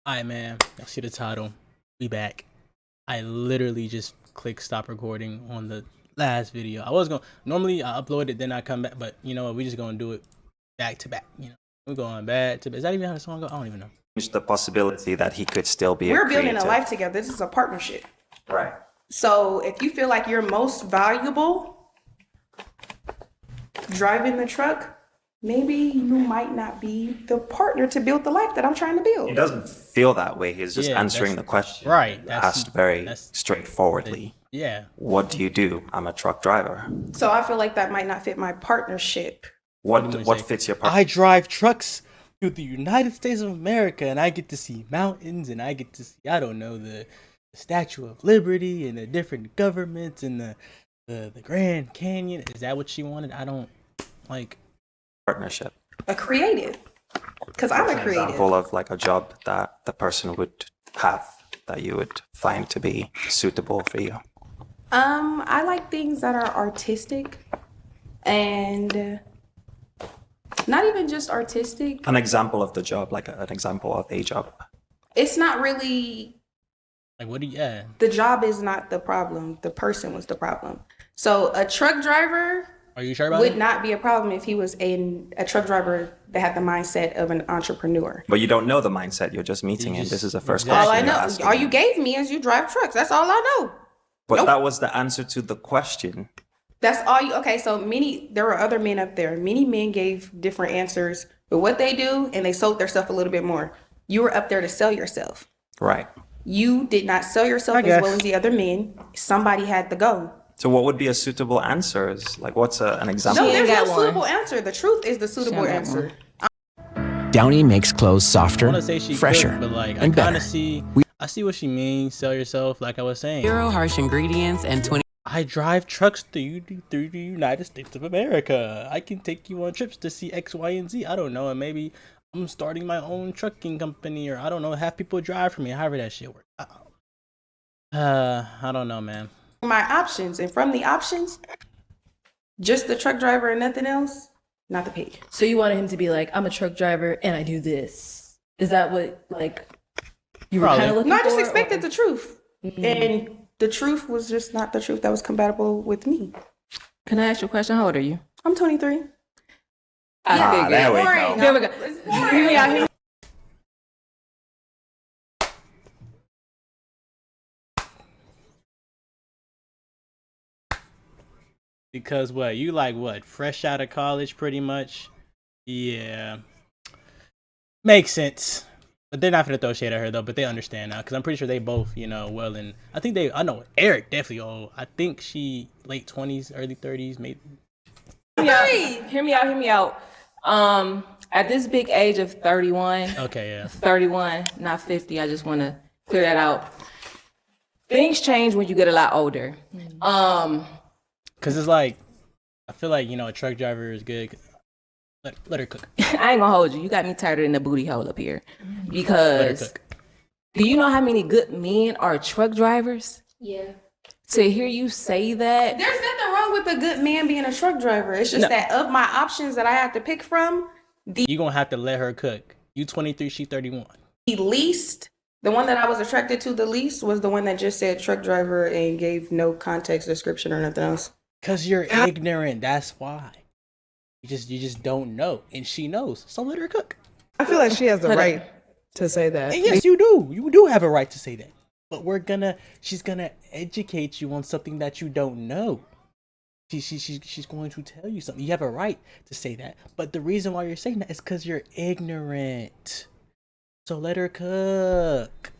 Alright, man. I see the title. We back. I literally just clicked stop recording on the last video. I was gonna normally I upload it, then I come back, but you know what? We just gonna do it back to back. You know, we're going back to back. Is that even how the song go? I don't even know. The possibility that he could still be We're building a life together. This is a partnership. Right. So if you feel like you're most valuable driving the truck, maybe you might not be the partner to build the life that I'm trying to build. He doesn't feel that way. He's just Yeah, answering the question. right. Asked very straightforwardly. Yeah. What do you do? I'm a truck driver. So I feel like that might not fit my partnership. What fits your partner? I drive trucks through the United States of America, and I get to see mountains, and I get to see, I don't know, the Statue of Liberty and the different governments and the Grand Canyon. Is that what she wanted? I don't like Partnership. A creative. Because I'm a creative. Example of like a job that the person would have that you would find to be suitable for you. I like things that are artistic and not even just artistic. An example of the job, like an example of a job. It's not really, like what do you? Yeah. the job is not the problem. The person was the problem. So a truck driver Are you sure about would it? not be a problem if he was a truck driver that had the mindset of an entrepreneur. But you don't know the mindset. You're just meeting him. This is the first Exactly. question All I you're know, asking all him. you gave me is you drive trucks. That's all I know. But Nope. that was the answer to the question. That's all you, okay, so there were other men up there. Many men gave different answers, but what they do, and they sold themselves a little bit more. You were up there to sell yourself. Right. You did not sell yourself as well as the other men. Somebody had to go. So what would be a suitable answer? Is like what's an example? No, She ain't there's no got one. suitable answer. The truth is the suitable got answer. Downy makes clothes I softer, want to say she fresher, could, but like I and kind better. of see. I see what she means. Sell yourself, like I was saying. Zero harsh ingredients and 20 I drive trucks through the United States of America. I can take you on trips to see X, Y, and Z. I don't know, and maybe I'm starting my own trucking company, or I don't know, have people drive for me. However that shit works. I don't know, man. My options, and from the options, just the truck driver and nothing else, not the pig. So you wanted him to be like, I'm a truck driver and I do this. Is that what like you were Probably. kind of looking No, for? I just expected or- the truth. And the truth was just not the truth that was compatible with me. Can I ask you a question? How old are you? I'm 23. I figured. there we go. Boring. There we go. It's Hear me out, boring. hear me- Because what you like? What, fresh out of college, pretty much? Yeah, makes sense. But they're not gonna throw shade at her though. But they understand now, because I'm pretty sure they both, you know, well, and I think I know Eric definitely old. I think she late 20s, early 30s, maybe. Hear me out, hear me out. At this big age of 31, Okay, yeah. 31, not 50, I just want to clear that out. Things change when you get a lot older. Because it's like, I feel like, you know, a truck driver is good. Let her cook. I ain't gonna hold you. You got me tighter than the booty hole up here. Let her Because cook. do you know how many good men are truck drivers? Yeah. To hear you say that, There's nothing wrong with a good man being a truck driver. It's just that of my options that I have to pick from, You gonna have to let her cook. You 23, she 31. the least, the one that I was attracted to the least was the one that just said truck driver and gave no context description or nothing else. Cause you're ignorant. That's why. You just don't know, and she knows. So let her cook. I feel like she has the right to say that. And yes, you do. You do have a right to say that. But she's gonna educate you on something that you don't know. She's going to tell you something. You have a right to say that. But the reason why you're saying that is because you're ignorant. So let her cook.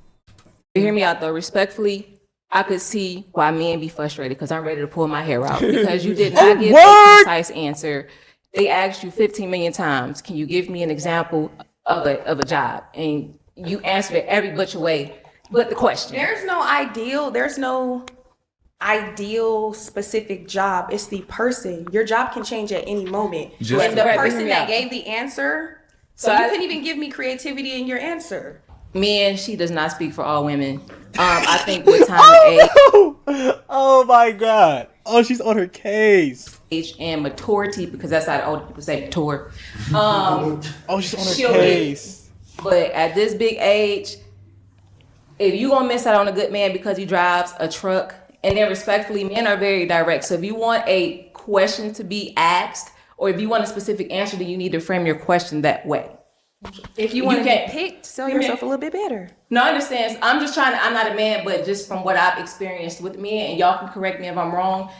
hear me out though, respectfully, I could see why men be frustrated because I'm ready to pull my hair out because you did not give a concise answer. They asked you 15 million times, can you give me an example of a job? And you answered it every butcher way but the question. There's no ideal specific job. It's the person. Your job can change at any moment. And the Right, person hear me that out. gave the answer, so So you I- couldn't even give me creativity in your answer. Men, she does not speak for all women. I think with time and Oh my god. Oh, she's on her case. age and maturity, because that's how the older people say mature. Oh, she's on her She'll case. But at this big age, if you gonna miss out on a good man because he drives a truck, and then respectfully, men are very direct. So if you want a question to be asked, or if you want a specific answer, then you need to frame your question that way. If you want to can't- get picked, sell yourself a little bit better. No, I understand. I'm just trying to, I'm not a man, but just from what I've experienced with men, and y'all can correct me if I'm wrong,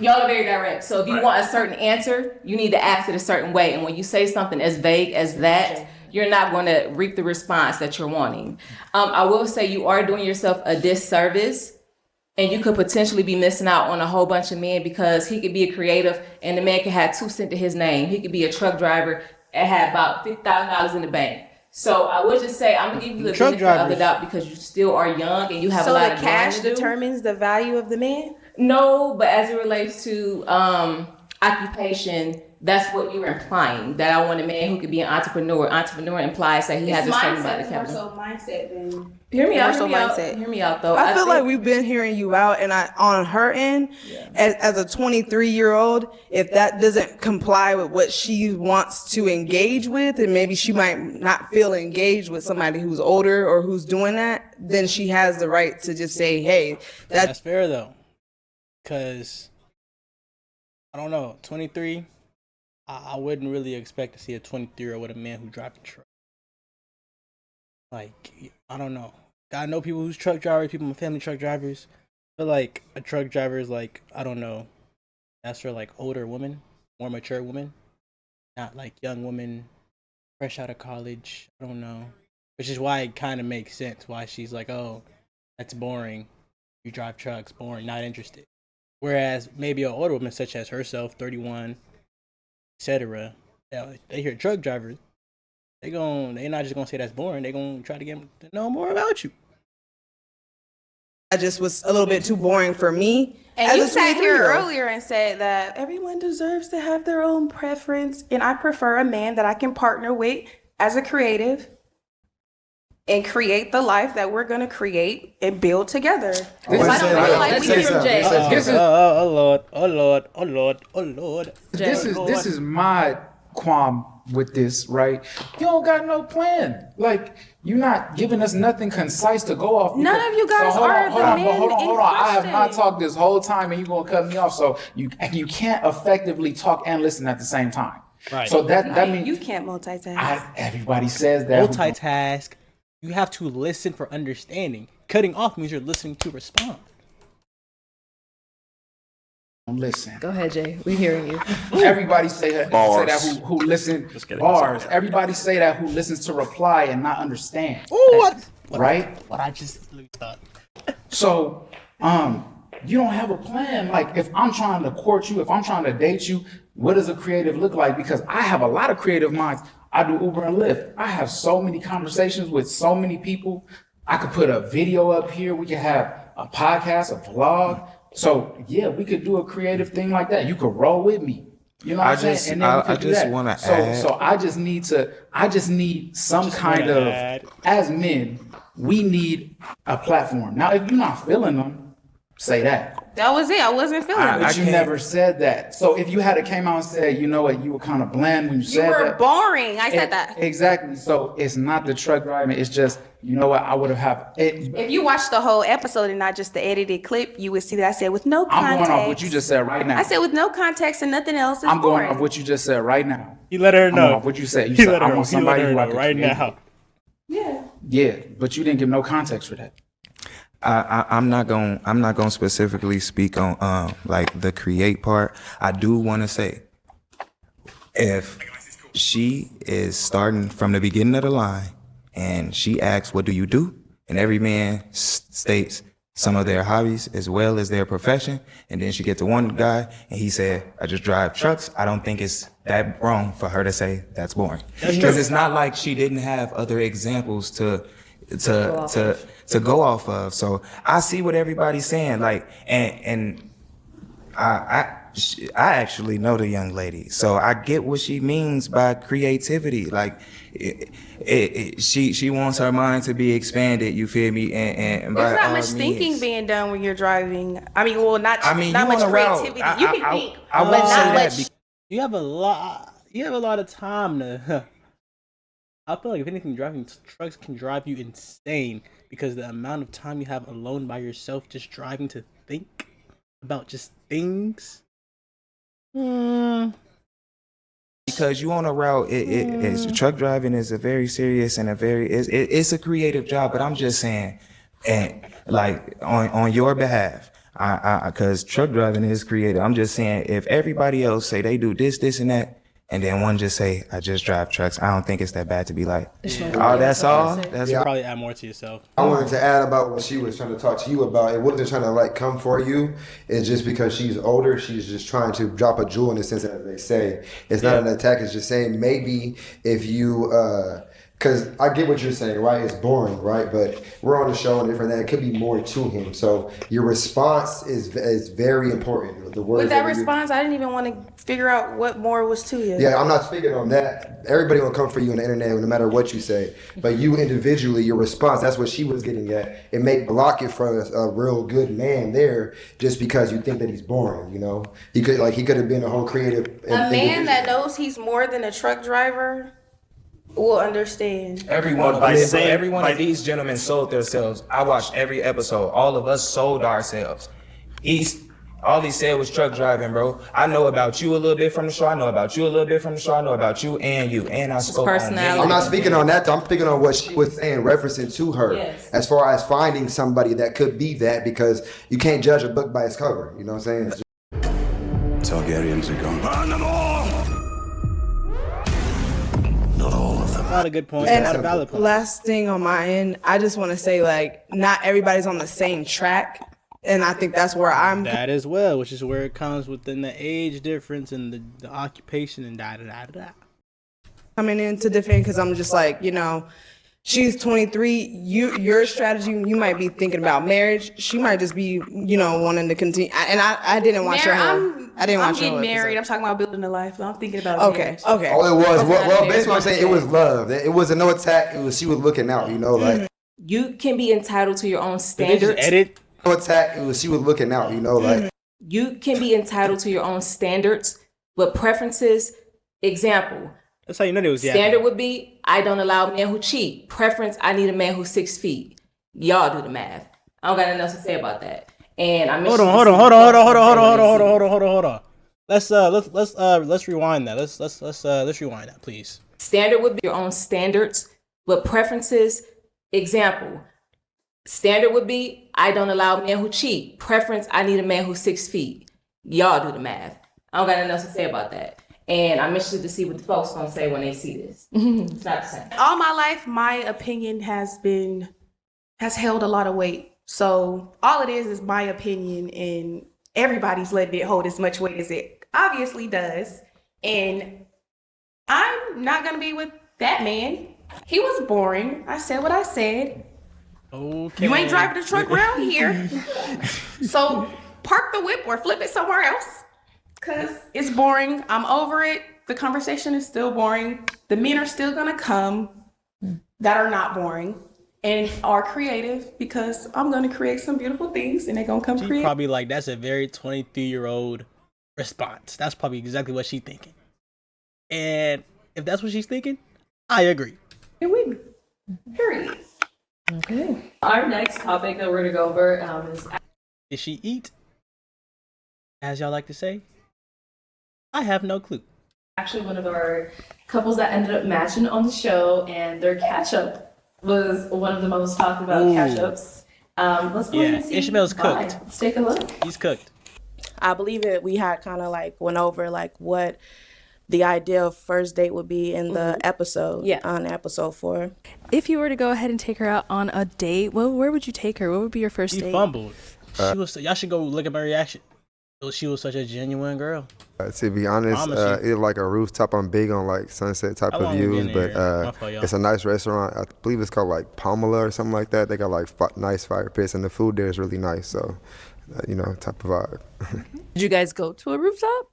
y'all are very direct. So if you want a certain answer, you need to ask it a certain way. And when you say something as vague as that, you're not going to reap the response that you're wanting. I will say you are doing yourself a disservice, and you could potentially be missing out on a whole bunch of men, because he could be a creative and the man could have 2 cents to his name. He could be a truck driver and have about $50,000 in the bank. So I would just say I'm gonna give you the Truck benefit of the drivers. doubt because you still are young and you have a So lot the of cash growing to do. determines the value of the man? No, but as it relates to occupation, that's what you're implying. That I want a man who could be an entrepreneur. Entrepreneur implies that he has a certain amount of capital. mindset than Hear me out. more so Hear me out. mindset. Hear me out, though. I feel like think- we've been hearing you out, and on her end, as a 23-year-old, if that doesn't comply with what she wants to engage with, and maybe she might not feel engaged with somebody who's older or who's doing that, then she has the right to just say, hey, That's fair though, because I don't know, 23. I wouldn't really expect to see a 23-year-old with a man who drives a truck. Like, I don't know. I know people who's truck drivers, people in my family truck drivers. But like a truck driver is like, I don't know. That's for like older women, more mature women, not like young women fresh out of college. I don't know. Which is why it kind of makes sense why she's like, oh, that's boring. You drive trucks, boring, not interested. Whereas maybe an older woman such as herself, 31, etc., they hear truck drivers, they're not just gonna say that's boring. They're gonna try to get to know more about you. I just was a little bit too boring for me. And as you a sat here 23-year-old. earlier and said that everyone deserves to have their own preference, and I prefer a man that I can partner with as a creative and create the life that we're gonna create and build together. So I don't feel like we Let's can. Jay. This is Oh Lord. this is my qualm with this, right? You don't got no plan. Like, you're not giving us nothing concise to go off. None of you guys are the men hold in on. I have not question. talked this whole time, and you're gonna cut me off. So you can't effectively talk and listen at the same time. Right. So that means You can't multitask. everybody says that. Multitask. You have to listen for understanding. Cutting off means you're listening to respond. Listen. Go ahead, Jay. We're hearing you. Everybody say that who listen get it. bars. Everybody say that who listens to reply and not understand. Ooh, what? Right? What I just thought. So, you don't have a plan. Like, if I'm trying to court you, if I'm trying to date you, what does a creative look like? Because I have a lot of creative minds. I do Uber and Lyft. I have so many conversations with so many people. I could put a video up here. We could have a podcast, a vlog. So yeah, we could do a creative thing like that. You could roll with me. You know what I'm saying? And then we could do that. wanna So add- so I just need some kind wanna of, add- as men, we need a platform. Now, if you're not feeling them, say that. That was it. I wasn't feeling it. But you never said that. So if you had came out and said, you know what, you were kind of bland when you You said were that. boring. I said that. Exactly. So it's not the truck driving. It's just, you know what, I would have it. If you watched the whole episode and not just the edited clip, you would see that I said with no I'm context. going off what you just said right now. I said with no context and nothing else is I'm going boring. off what you just said right now. You let her I'm know. going off what you said. You He said let I her want know. He let somebody her who I know can right create now. with. Yeah, but you didn't give no context for that. I'm not gonna specifically speak on like the create part. I do want to say, if she is starting from the beginning of the line and she asks, "What do you do?" and every man states some of their hobbies as well as their profession, and then she get to one guy and he said, "I just drive trucks," I don't think it's that wrong for her to say that's boring, because it's not like she didn't have other examples to go off of. So I see what everybody's saying, like, and I actually know the young lady, so I get what she means by creativity. Like, she wants her mind to be expanded. You feel me? And by There's not all much thinking means. being done when you're driving. I mean, well, not you much on a route. creativity. You can think, I but won't say not that much. You have a lot of time to I feel like if anything, driving trucks can drive you insane because the amount of time you have alone by yourself, just driving to think about just things. Because you on a route, it's truck driving is a very serious and it's a creative job. But I'm just saying, and like on your behalf, because truck driving is creative. I'm just saying, if everybody else say they do this, and that, and then one just say I just drive trucks, I don't think it's that bad to be like, oh, that's all. That's You probably add more to yourself. I wanted to add about what she was trying to talk to you about. It wasn't trying to like come for you. It's just because she's older, she's just trying to drop a jewel in the sense that they say. It's not an attack. It's just saying maybe if you, because I get what you're saying, right? It's boring, right? But we're on the show and different. That it could be more to him. So your response is very important. The words With that response, I didn't even want to figure out what more was to you. Yeah, I'm not speaking on that. Everybody will come for you on the internet no matter what you say. But you individually, your response, that's what she was getting at. It may block it from a real good man there just because you think that he's boring, you know? He could have been a whole creative. A man that knows he's more than a truck driver will understand. everyone of these gentlemen sold themselves. I watched every episode. All of us sold ourselves. All he said was truck driving, bro. I know about you a little bit from the show. I know about you a little bit from the show. I know about you. And I spoke on personality. I'm not speaking on that. I'm speaking on what she was saying, referencing to her, as far as finding somebody that could be that, because you can't judge a book by its cover. You know what I'm saying? Targaryens are gone. Burn them all! Not all of them. A lot of good points. A lot of And valid points. last thing on my end, I just want to say, like, not everybody's on the same track. And I think that's where I'm That as well, which is where it comes within the age difference and the occupation and coming in to defend, because I'm just like, you know, she's 23. Your strategy, you might be thinking about marriage. She might just be, you know, wanting to continue. And I didn't watch her. I didn't watch her. I'm getting married. I'm talking about building a life. I'm thinking about Okay. marriage. Okay. All it was, well, basically what I'm saying, it was love. It wasn't no attack. It was she was looking out, you know, like You can be entitled to your own Did they just standards. edit? no attack. It was she was looking out, you know, like You can be entitled to your own standards, but preferences, example, That's how you know they was standard would be, I don't allow men who cheat. Preference, I need a man who's 6 feet. Y'all do the math. I don't got nothing else to say about that. And I Hold on. Let's rewind that. Let's rewind that, please. Standard would be your own standards, but preferences, example, standard would be, I don't allow men who cheat. Preference, I need a man who's 6 feet. Y'all do the math. I don't got nothing else to say about that. And I'm interested to see what the folks gonna say when they see this. It's not the same. All my life, my opinion has held a lot of weight. So all it is my opinion, and everybody's letting it hold as much weight as it obviously does. And I'm not gonna be with that man. He was boring. I said what I said. Okay. You ain't driving the truck around here. So park the whip or flip it somewhere else. Cause it's boring. I'm over it. The conversation is still boring. The men are still gonna come that are not boring and are creative, because I'm gonna create some beautiful things and they're gonna come She create. probably like, that's a very 23-year-old response. That's probably exactly what she's thinking. And if that's what she's thinking, I agree. And we, period. Okay. Our next topic that we're going to go over is Did she eat? As y'all like to say, I have no clue. actually one of our couples that ended up matching on the show, and their catch-up was one of the most talked about Ooh. catch-ups. Let's go ahead and see Ishmael's why. cooked. Let's take a look. He's cooked. I believe it. We had kind of like went over like what the ideal first date would be in the episode. Yeah. On episode 4. If you were to go ahead and take her out on a date, where would you take her? What would be your first She date? fumbled. Y'all should go look at my reaction. She was such a genuine girl. To be honest, Promise you. it's like a rooftop. I'm big on like sunset type How of long we views, been but there? My fault, y'all. it's a nice restaurant. I believe it's called like Pomela or something like that. They got like nice fire pits, and the food there is really nice. So, type of vibe. Did you guys go to a rooftop?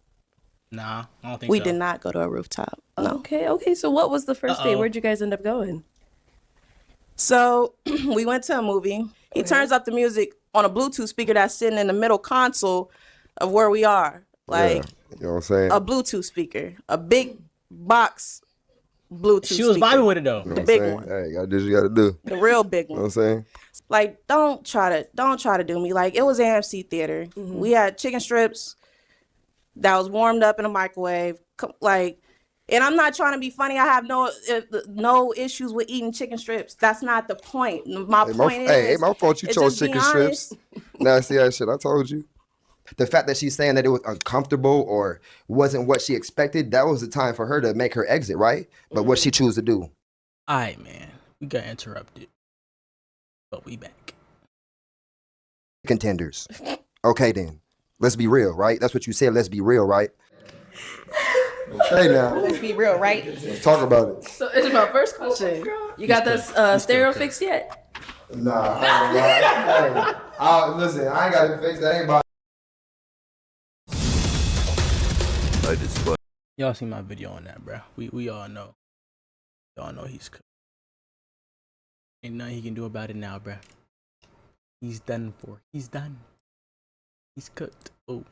Nah, I don't think We so. did not go to a rooftop. No. Okay. So what was the first date? Uh-oh. Where'd you guys end up going? So we went to a movie. He turns up the music on a Bluetooth speaker that's sitting in the middle console of where we are. Like You know what I'm saying? a Bluetooth speaker, a big box Bluetooth. She was speaker. vibing with it though. You know The what I'm big saying? one. Hey, you gotta do what you gotta do. The real big You one. know what I'm saying? Like, don't try to do me. Like, it was AMC theater. We had chicken strips that was warmed up in a microwave. Like, and I'm not trying to be funny. I have no issues with eating chicken strips. That's not the point. My point is, hey, my fault you it's chose just be chicken honest. strips. Nasty ass shit. I told you. The fact that she's saying that it was uncomfortable or wasn't what she expected, that was the time for her to make her exit, right? But what she choose to do? Alright, man. We got interrupted. But we back. Contenders. Okay then. Let's be real, right? That's what you said. Let's be real, right? Okay now. Let's be real, right? Let's talk about it. So Isabel, first question. You got that stereo fixed yet? Nah, I ain't gonna lie. Hey, listen, I ain't got it fixed. That ain't about. Y'all seen my video on that, bro. We all know. Y'all know he's cooked. Ain't nothing he can do about it now, bro. He's done for. He's done. He's cooked. Oh.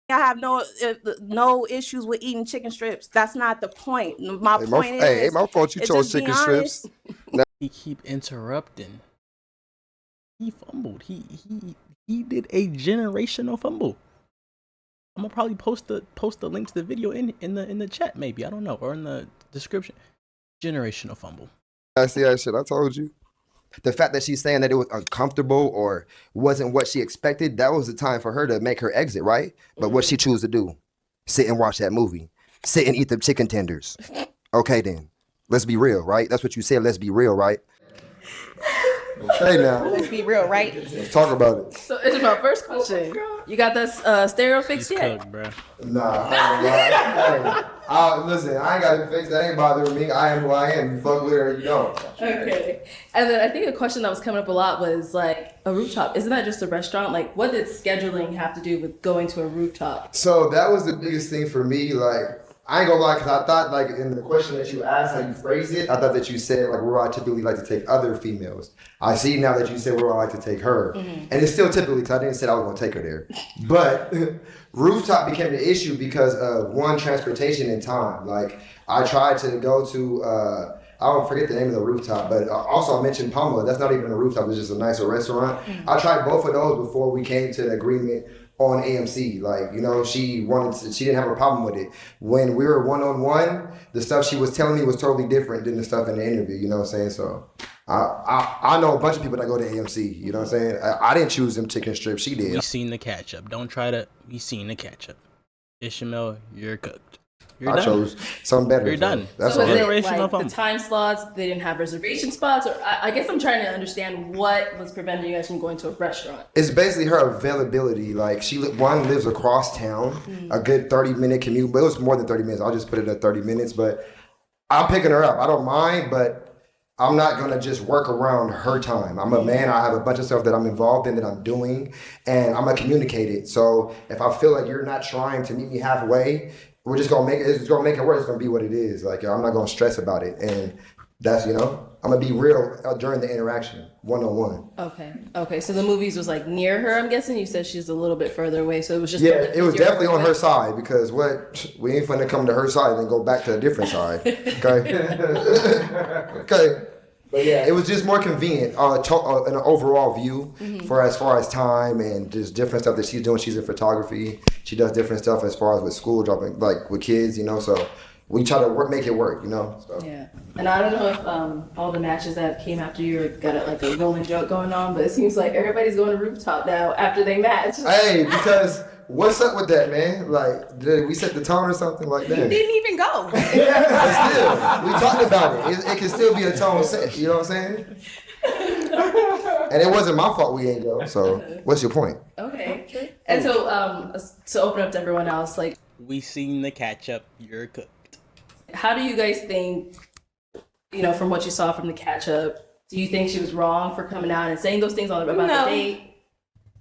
I have no issues with eating chicken strips. That's not the point. My Hey, point is, hey, my fault you it's chose just be chicken honest. strips. He keep interrupting. He fumbled. He did a generational fumble. I'm gonna probably post the link to the video in the chat, maybe. I don't know, or in the description. Generational fumble. Nasty ass shit. I told you. The fact that she's saying that it was uncomfortable or wasn't what she expected, that was the time for her to make her exit, right? But what she choose to do? Sit and watch that movie. Sit and eat the chicken tenders. Okay then. Let's be real, right? That's what you said. Let's be real, right? Okay now. Let's be real, right? Let's talk about it. So Isabel, first question. You got that stereo fixed He's yet? cooked, bro. Nah, I ain't gonna lie. Listen, I ain't got it fixed. That ain't bothering me. I am who I am. You fuck with it or you don't. Okay. And then I think a question that was coming up a lot was like a rooftop. Isn't that just a restaurant? Like, what did scheduling have to do with going to a rooftop? So that was the biggest thing for me. Like, I ain't gonna lie, because I thought, like, in the question that you asked, how you phrased it, I thought that you said, like, where I typically like to take other females. I see now that you said where I like to take her. And it's still typically, because I didn't say I was gonna take her there. But rooftop became an issue because of, one, transportation and time. Like, I tried to go to, I don't forget the name of the rooftop, but also I mentioned Pamela. That's not even a rooftop, it's just a nicer restaurant. I tried both of those before we came to an agreement on AMC. Like, you know, she didn't have a problem with it. When we were one-on-one, the stuff she was telling me was totally different than the stuff in the interview, you know what I'm saying? So I know a bunch of people that go to AMC, you know what I'm saying? I didn't choose them chicken strips, she did. We seen the catch up. Don't try to. We seen the catch up. Ishmael, you're cooked. You're I done. chose something better. You're done. That's So all is right. it Generational like the fumble. time slots? They didn't have reservation spots, or I guess I'm trying to understand what was preventing you guys from going to a restaurant. It's basically her availability. Like, she lives across town, a good 30-minute commute, but it was more than 30 minutes. I'll just put it at 30 minutes, but I'm picking her up. I don't mind, but I'm not gonna just work around her time. I'm a man, I have a bunch of stuff that I'm involved in that I'm doing, and I'm gonna communicate it. So if I feel like you're not trying to meet me halfway, we're just gonna make it, it's gonna make it work, it's gonna be what it is. Like, I'm not gonna stress about it. And that's, you know, I'm gonna be real during the interaction, one-on-one. Okay. So the movies was like near her. I'm guessing you said she's a little bit further away, so it was just Yeah, a little it was easier definitely for on you. her side because we ain't finna come to her side and then go back to a different side. Okay. Okay. But yeah, it was just more convenient in an overall view for as far as time and just different stuff that she's doing. She's in photography. She does different stuff as far as with school, dropping like with kids, you know. So we try to make it work, you know. So. Yeah, and I don't know if all the matches that came after you got like a rolling joke going on, but it seems like everybody's going to rooftop now after they match. Hey, because what's up with that, man? Like, did we set the tone or something like that? You didn't even go. But still, we talked about it. It can still be a tone set. You know what I'm saying? And it wasn't my fault we ain't go. So, what's your point? Okay. And so to open up to everyone else, like, We seen the catch up. You're cooked. how do you guys think, you know, from what you saw from the catch up, do you think she was wrong for coming out and saying those things about No. the date?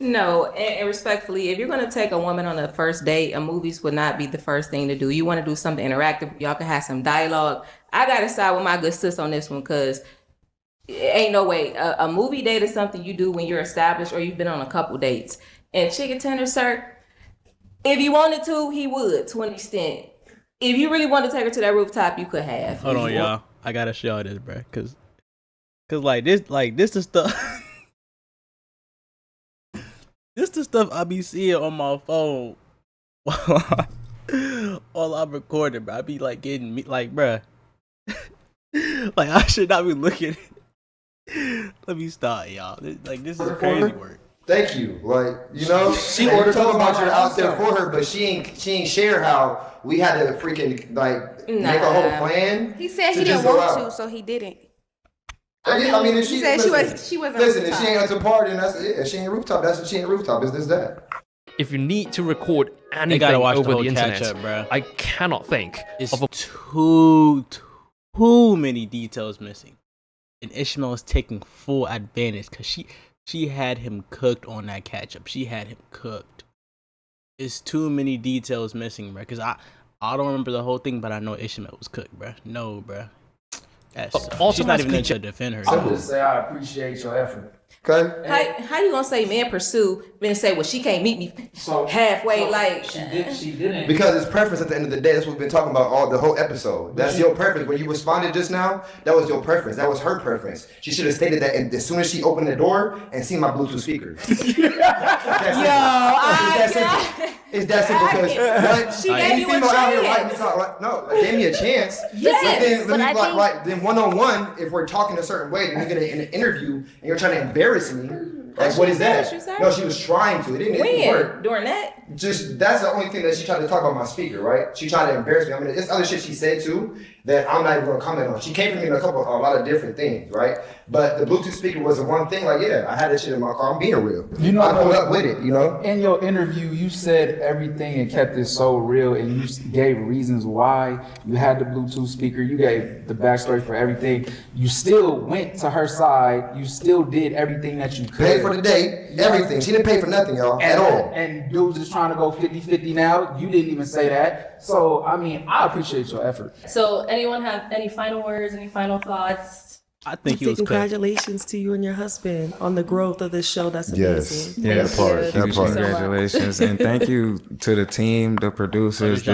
No, and respectfully, if you're going to take a woman on a first date, a movies would not be the first thing to do. You want to do something interactive. Y'all can have some dialogue. I got to side with my good sis on this one because ain't no way. A movie date is something you do when you're established or you've been on a couple dates. And chicken tender, sir, if you wanted to, he would, to an extent. If you really wanted to take her to that rooftop, you could have. Hold on, y'all. I gotta show this, bro, cause this is stuff. This the stuff I be seeing on my phone while I'm recording, bro. I be like getting me, like, bro. Like I should not be looking. Let me start, y'all. This is crazy work. Thank you. Like, you know, she ordered talking about you're out there for her, but she ain't share how we had to freaking like make a whole plan. He said to he didn't just go want out. to, so he didn't. I mean, if She said she wasn't Listen, if rooftop. she ain't at the party, and that's it. If she ain't rooftop, that's what she ain't rooftop. Is this that? If you need to record They anything gotta watch over the whole the internet, catch up, bro. I cannot think It's of a too many details missing, and Ishmael is taking full advantage because she had him cooked on that catch up. She had him cooked. It's too many details missing, bro. Because I don't remember the whole thing, but I know Ishmael was cooked, bro. No, bro. She's not even there to defend her. I'll just say I appreciate your effort. Okay. How you gonna say man pursue, then say, well, she can't meet me halfway? Like She didn't. Because it's preference at the end of the day. That's what we've been talking about all the whole episode. That's your preference. When you responded just now, that was your preference. That was her preference. She should have stated that as soon as she opened the door and seen my Bluetooth speaker. It's that simple because She gave you a chance. No, gave me a chance. Yes, But then one-on-one, if we're talking a certain way, then we get in an interview and you're trying to embarrass me. Like, what is that? No, she was trying to. It didn't work. During that? Just that's the only thing that she tried to talk about my speaker, right? She tried to embarrass me. I mean, there's other shit she said too that I'm not even gonna comment on. She came for me in a lot of different things, right? But the Bluetooth speaker was the one thing. Like, yeah, I had that shit in my car. I'm being real. You know, I pulled up with it. You know. In your interview, you said everything and kept it so real, and you gave reasons why you had the Bluetooth speaker. You gave the backstory for everything. You still went to her side. You still did everything that you could. Paid for the date, everything. She didn't pay for nothing, y'all, at all. And dudes is trying to go 50-50 now. You didn't even say that. So, I mean, I appreciate your effort. So, anyone have any final words, any final thoughts? I think he was cooked. Congratulations to you and your husband on the growth of this show. That's amazing. Yeah, Thank you. Congratulations. And thank you to the team, the producers.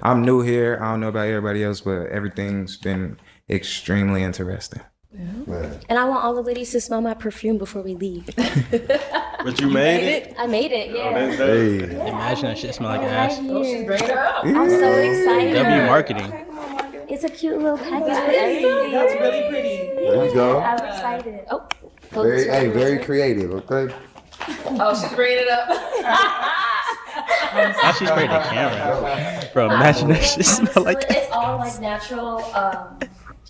I'm new here. I don't know about everybody else, but everything's been extremely interesting. And I want all the ladies to smell my perfume before we leave. But you made it? I made it, yeah. Hey. Imagine that shit smell like ass. Oh, she's bringing it up. I'm so excited. W marketing. It's a cute little package with everything. That's really pretty. There you go. I'm excited. Oh, Very creative. Okay. Oh, she's bringing it up. Now she's spraying the camera. Bro, imagine that shit smell like that. It's all like natural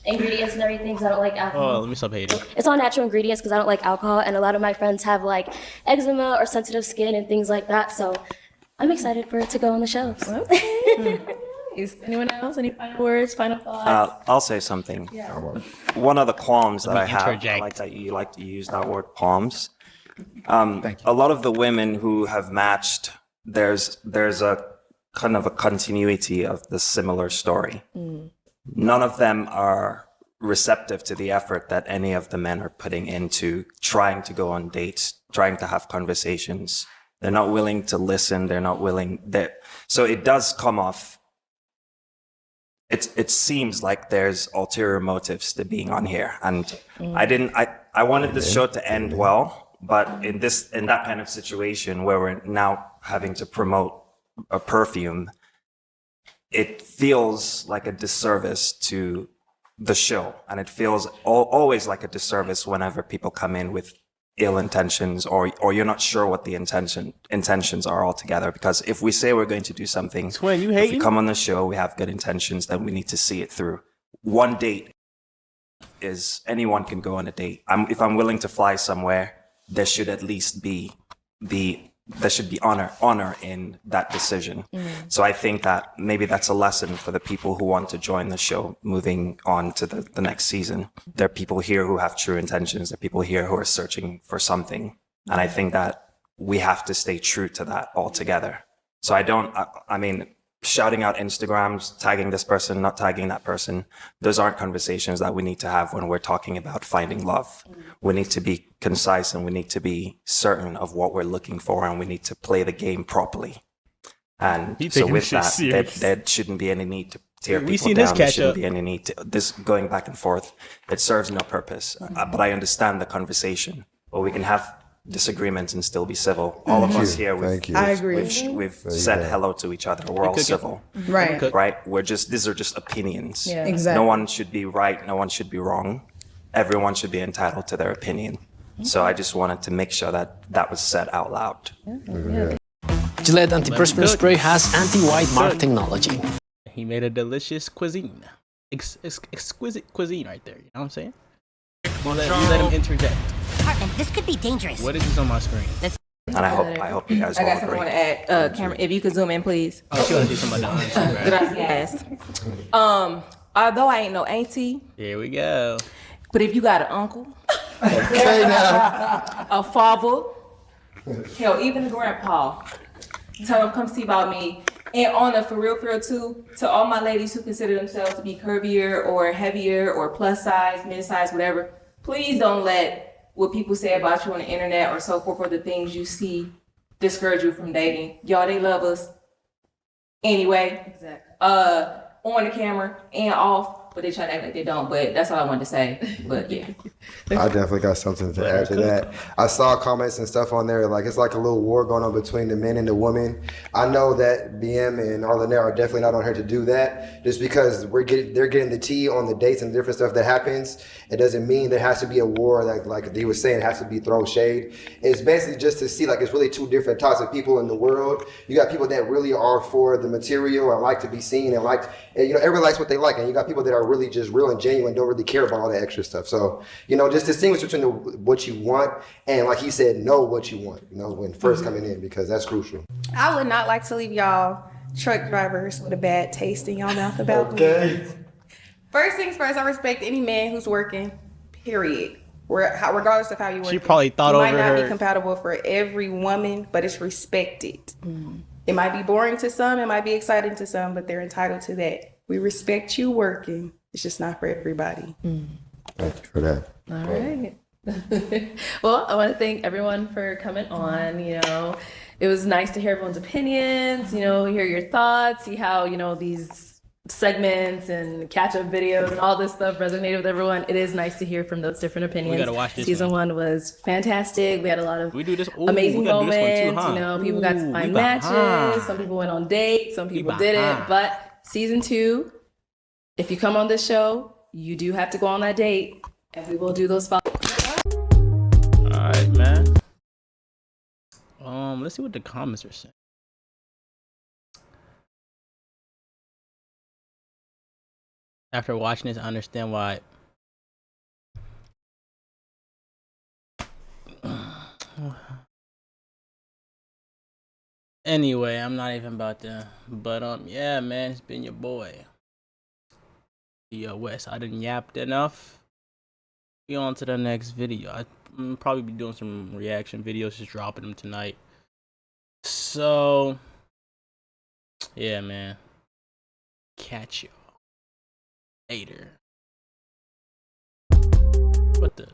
ingredients and everything because I don't like alcohol. Oh, let me stop hating. It's all natural ingredients because I don't like alcohol, and a lot of my friends have like eczema or sensitive skin and things like that. So I'm excited for it to go on the shelves. Is anyone else? Any final words, final thoughts? I'll say something. Yeah. One of the qualms that Let I me have, I interject. like that you like to use that word qualms. A lot of the women who have matched, there's a kind of a continuity of the similar story. None of them are receptive to the effort that any of the men are putting into trying to go on dates, trying to have conversations. They're not willing to listen. They're not willing. So it does come off. It seems like there's ulterior motives to being on here, and I wanted this show to end well, but in that kind of situation where we're now having to promote a perfume, it feels like a disservice to the show, and it feels always like a disservice whenever people come in with ill intentions or you're not sure what the intentions are altogether. Because if we say we're going to do something, Twin, you if hating? we come on the show, we have good intentions, then we need to see it through. One date is anyone can go on a date. If I'm willing to fly somewhere, there should at least be honor in that decision. So I think that maybe that's a lesson for the people who want to join the show moving on to the next season. There are people here who have true intentions. There are people here who are searching for something. And I think that we have to stay true to that altogether. So I mean, shouting out Instagrams, tagging this person, not tagging that person, those aren't conversations that we need to have when we're talking about finding love. We need to be concise and we need to be certain of what we're looking for, and we need to play the game properly. And He so taking with this shit that, serious. there shouldn't be any need to tear We people seen down. his There catch shouldn't up. be any need to this going back and forth. It serves no purpose. But I understand the conversation. But we can have disagreements and still be civil. All of us here, I agree. we've said hello to each other. We're all civil. Right. Right? These are just opinions. Yeah. Exactly. No one should be right. No one should be wrong. Everyone should be entitled to their opinion. So I just wanted to make sure that was said out loud. Gillette antiperspirant spray has anti-white mark technology. He made a delicious cuisine. Exquisite cuisine right there. You know what I'm saying? We let him interject. Hartman, this could be dangerous. What is this on my screen? And I hope you guys I all got something I agree. want to add. Cameron, if you could zoom in, please. Oh, she want to do something about that. Gracias. Although I ain't no auntie, Here we go. but if you got an uncle, Okay, now. a father, hell, even a grandpa, tell them come see about me. And on a for real too, to all my ladies who consider themselves to be curvier or heavier or plus size, mid size, whatever, please don't let what people say about you on the internet or so forth or the things you see discourage you from dating. Y'all, they love us anyway. Exactly. On the camera and off, but they try to act like they don't. But that's all I wanted to say. But yeah. I definitely got something to add to that. I saw comments and stuff on there, like it's like a little war going on between the men and the women. I know that BM and Arlenette are definitely not on here to do that. Just because they're getting the tea on the dates and different stuff that happens, it doesn't mean there has to be a war. Like he was saying, it has to be throw shade. It's basically just to see like it's really two different types of people in the world. You got people that really are for the material and like to be seen and like, you know, everyone likes what they like, and you got people that are really just real and genuine, don't really care about all the extra stuff. So, you know, just distinguish between what you want and, like he said, know what you want, you know, when first coming in, because that's crucial. I would not like to leave y'all truck drivers with a bad taste in y'all mouth about me. Okay. First things first, I respect any man who's working, period. Regardless of how you work. She probably thought you over might not her- be compatible for every woman, but it's respected. It might be boring to some, it might be exciting to some, but they're entitled to that. We respect you working. It's just not for everybody. Thank you for that. All right. Well, I want to thank everyone for coming on. You know, it was nice to hear everyone's opinions, you know, hear your thoughts, see how, you know, these segments and catch-up videos and all this stuff resonated with everyone. It is nice to hear from those different opinions. gotta watch this Season one was fantastic. We had a lot of We do this. Ooh, amazing we gotta do this one moments. too, huh? You know, people got to Ooh, find we matches. behind. Some people went on dates. Some people behind. didn't. But season 2, if you come on this show, you do have to go on that date, and we will do those follow. All right, man. Let's see what the comments are saying. After watching this, I understand why. Anyway, I'm not even about to. But yeah, man, it's been your boy. Yo, West, I didn't yapped enough. Be on to the next video. I'm probably be doing some reaction videos, just dropping them tonight. So, yeah, man. Catch y'all later. What the?